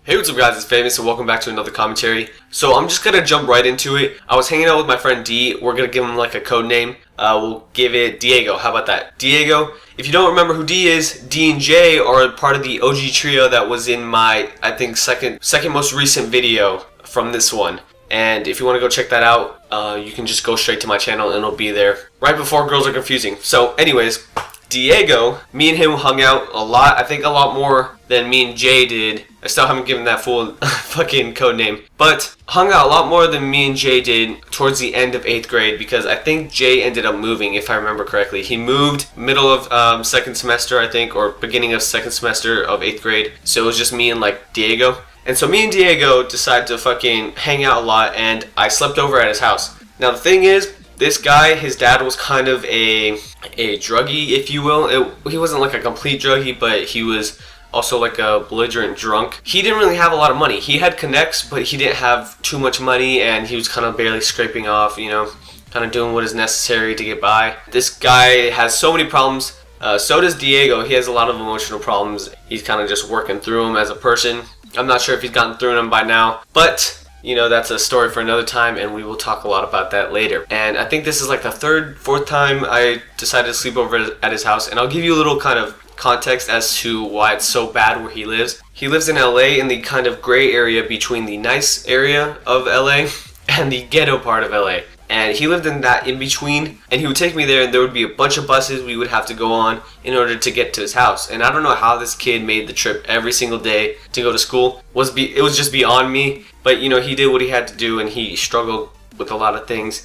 Hey, what's up guys, it's Famous and welcome back to another commentary. So I'm just gonna jump right into it. I was hanging out with my friend D. We're gonna give him like a code name. We'll give it Diego. How about that? Diego. If you don't remember who D is, D and J are part of the OG trio that was in my, I think, second most recent video from this one. And if you want to go check that out, you can just go straight to my channel and it'll be there right before Girls Are Confusing. So anyways, Diego, me and him hung out a lot. I think a lot more than me and Jay did. I still haven't given that full fucking code name, but hung out a lot more than me and Jay did towards the end of 8th grade because I think Jay ended up moving, if I remember correctly. He moved middle of second semester, I think, or beginning of second semester of 8th grade. So it was just me and like Diego. And so me and Diego decided to fucking hang out a lot, and I slept over at his house. Now the thing is, this guy, his dad was kind of a druggie, if you will. He wasn't like a complete druggie, but he was also like a belligerent drunk. He didn't really have a lot of money. He had connects, but he didn't have too much money, and he was kind of barely scraping off, you know, kind of doing what is necessary to get by. This guy has so many problems. So does Diego. He has a lot of emotional problems. He's kind of just working through them as a person. I'm not sure if he's gotten through them by now, but you know, that's a story for another time, and we will talk a lot about that later. And I think this is like the fourth time I decided to sleep over at his house, and I'll give you a little kind of context as to why it's so bad where he lives. He lives in LA, in the kind of gray area between the nice area of LA and the ghetto part of LA. And he lived in that in between, and he would take me there, and there would be a bunch of buses we would have to go on in order to get to his house. And I don't know how this kid made the trip every single day to go to school. It was just beyond me. But you know, he did what he had to do, and he struggled with a lot of things.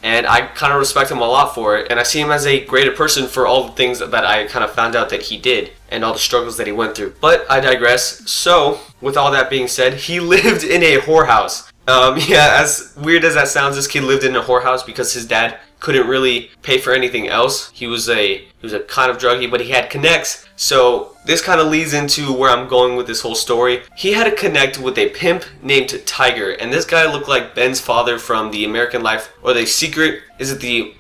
And I kind of respect him a lot for it, and I see him as a greater person for all the things that I kind of found out that he did and all the struggles that he went through. But I digress. So, with all that being said, he lived in a whorehouse. Yeah, as weird as that sounds, this kid lived in a whorehouse because his dad couldn't really pay for anything else. He was a kind of druggie, but he had connects. So this kind of leads into where I'm going with this whole story. He had a connect with a pimp named Tiger, and this guy looked like Ben's father from The American Life, or The Secret. Is it the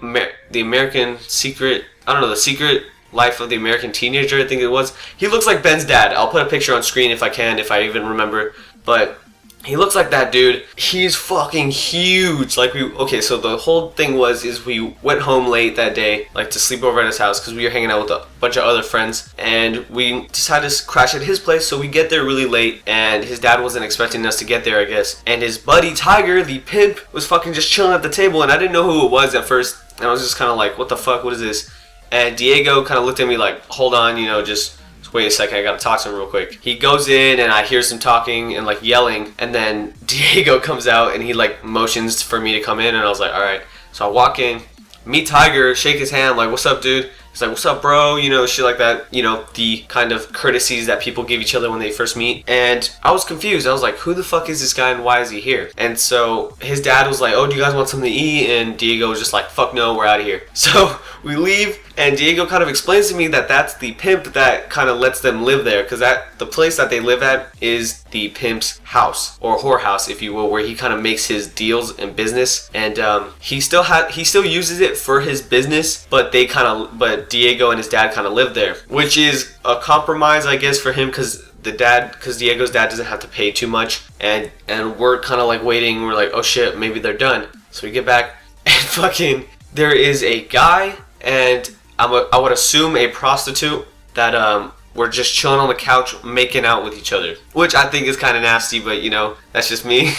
American Secret? I don't know, The Secret Life of the American Teenager, I think it was. He looks like Ben's dad. I'll put a picture on screen if I can, if I even remember. But he looks like that dude. He's fucking huge. Okay, so the whole thing is we went home late that day, like to sleep over at his house because we were hanging out with a bunch of other friends, and we decided to crash at his place. So we get there really late, and his dad wasn't expecting us to get there, I guess. And his buddy Tiger, the pimp, was fucking just chilling at the table, and I didn't know who it was at first, and I was just kind of like, what the fuck, what is this? And Diego kind of looked at me like, hold on, you know, just wait a second, I gotta talk to him real quick. He goes in, and I hear some talking and like yelling, and then Diego comes out and he like motions for me to come in, and I was like, alright. So I walk in, meet Tiger, shake his hand, like, what's up, dude? He's like, what's up, bro? You know, shit like that. You know, the kind of courtesies that people give each other when they first meet. And I was confused. I was like, who the fuck is this guy and why is he here? And so his dad was like, oh, do you guys want something to eat? And Diego was just like, fuck no, we're out of here. So we leave, and Diego kind of explains to me that that's the pimp that kind of lets them live there, because the place that they live at is the pimp's house, or whorehouse, if you will, where he kind of makes his deals in business. And he still uses it for his business, but Diego and his dad kind of live there, which is a compromise, I guess, for him, because Diego's dad doesn't have to pay too much, and we're kind of like waiting. We're like, oh shit, maybe they're done. So we get back, and fucking there is a guy, and I would assume a prostitute that we're just chilling on the couch making out with each other, which I think is kind of nasty, but you know, that's just me.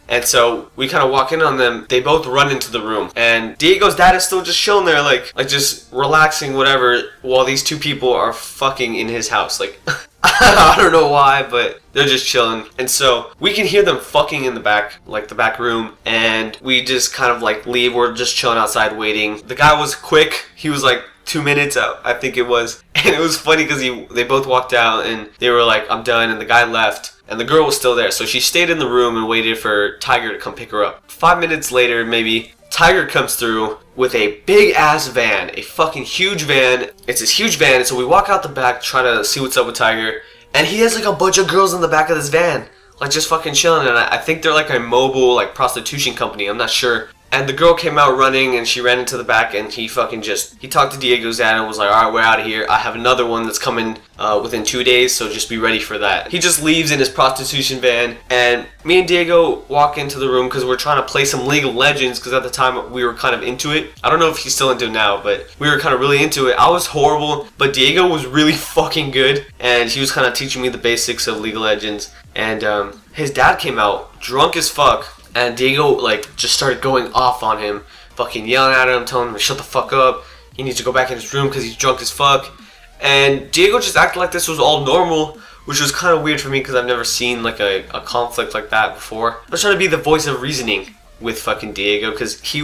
And so we kind of walk in on them. They both run into the room, and Diego's dad is still just chilling there, like just relaxing, whatever, while these two people are fucking in his house. Like, I don't know why, but they're just chilling. And so we can hear them fucking in the back, like the back room, and we just kind of like leave. We're just chilling outside waiting. The guy was quick. He was like 2 minutes out, I think it was. And it was funny because they both walked out and they were like, I'm done, and the guy left. And the girl was still there, so she stayed in the room and waited for Tiger to come pick her up. 5 minutes later, maybe, Tiger comes through with a big ass van, a fucking huge van. It's this huge van, and so we walk out the back, try to see what's up with Tiger, and he has like a bunch of girls in the back of this van, like just fucking chilling. And I think they're like a mobile like prostitution company, I'm not sure. And the girl came out running, and she ran into the back, and he talked to Diego's dad and was like, alright, we're out of here. I have another one that's coming within 2 days, so just be ready for that. He just leaves in his prostitution van, and me and Diego walk into the room because we're trying to play some League of Legends, because at the time we were kind of into it. I don't know if he's still into it now, but we were kind of really into it. I was horrible, but Diego was really fucking good, and he was kind of teaching me the basics of League of Legends. And his dad came out drunk as fuck, and Diego like just started going off on him, fucking yelling at him, telling him to shut the fuck up. He needs to go back in his room because he's drunk as fuck. And Diego just acted like this was all normal, which was kind of weird for me because I've never seen like a conflict like that before. I was trying to be the voice of reasoning with fucking Diego because he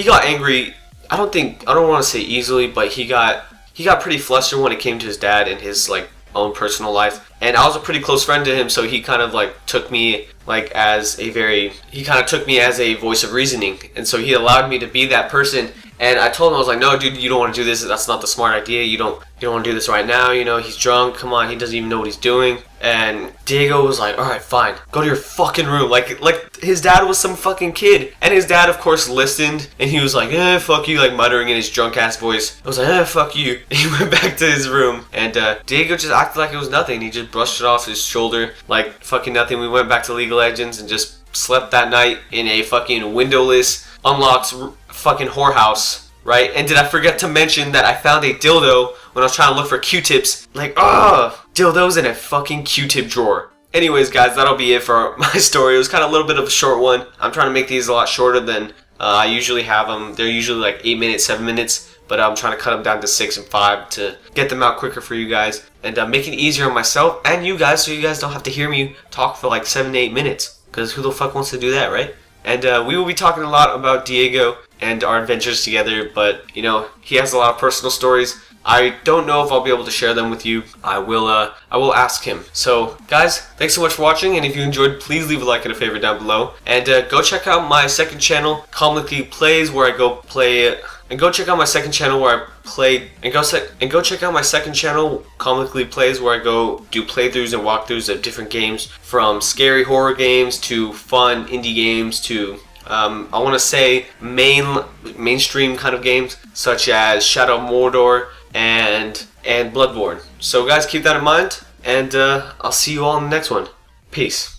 got angry. I don't want to say easily, but he got pretty flustered when it came to his dad and his like own personal life. And I was a pretty close friend to him, so he kind of like took me like as a voice of reasoning, and so he allowed me to be that person. And I told him, I was like, no dude, you don't want to do this, that's not the smart idea, you don't want to do this right now, you know, he's drunk, come on, he doesn't even know what he's doing. And Diego was like, alright, fine, go to your fucking room, like his dad was some fucking kid. And his dad of course listened, and he was like, fuck you, like muttering in his drunk ass voice. I was like, fuck you. And he went back to his room, and Diego just acted like it was nothing. He just brushed it off his shoulder like fucking nothing. We went back to League of Legends and just slept that night in a fucking windowless, unlocked fucking whorehouse, right? And did I forget to mention that I found a dildo when I was trying to look for Q-tips? Like, dildos in a fucking Q-tip drawer. Anyways, guys, that'll be it for my story. It was kind of a little bit of a short one. I'm trying to make these a lot shorter than I usually have them. They're usually like 8 minutes, 7 minutes, but I'm trying to cut them down to 6 and 5 to get them out quicker for you guys and make it easier on myself and you guys, so you guys don't have to hear me talk for like 7 to 8 minutes. Because who the fuck wants to do that, right? And we will be talking a lot about Diego and our adventures together, but you know, he has a lot of personal stories. I don't know if I'll be able to share them with you. I will ask him. So guys, thanks so much for watching, and if you enjoyed, please leave a like and a favorite down below. And go check out my second channel, ComicallyFamous, where I go play. And go check out my second channel where I play. And go check out my second channel, ComicallyFamous, where I go do playthroughs and walkthroughs of different games, from scary horror games to fun indie games to I want to say mainstream kind of games such as Shadow of Mordor and Bloodborne. So guys, keep that in mind, and I'll see you all in the next one. Peace.